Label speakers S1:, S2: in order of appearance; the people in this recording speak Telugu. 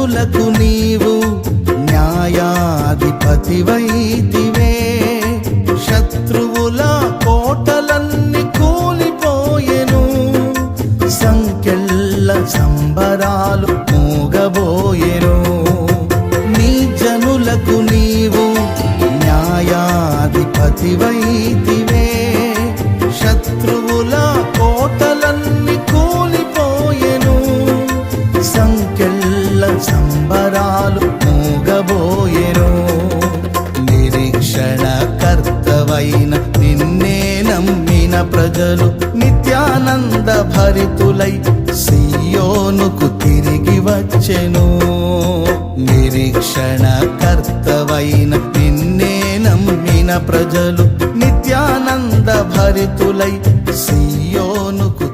S1: జనులకు నీవు న్యాయాధిపతివైతివే. శత్రువుల కోటలన్నీ కూలిపోయెను, సంకెళ్ళ సంబరాలు మూగబోయెను. నీ జనులకు నీవు న్యాయాధిపతివైతివే. శత్రువుల కోటలన్నీ కూలిపోయెను, సంకెళ్ళ సంబరాలు మూగబోయెను. నిరీక్షణ కర్తవైన నిన్నే నమ్మిన ప్రజలు నిత్యానంద భరితులై సియోనుకు తిరిగి వచ్చెను. నిరీక్షణ కర్తవైన నిన్నే నమ్మిన ప్రజలు నిత్యానంద భరితులై సియోనుకు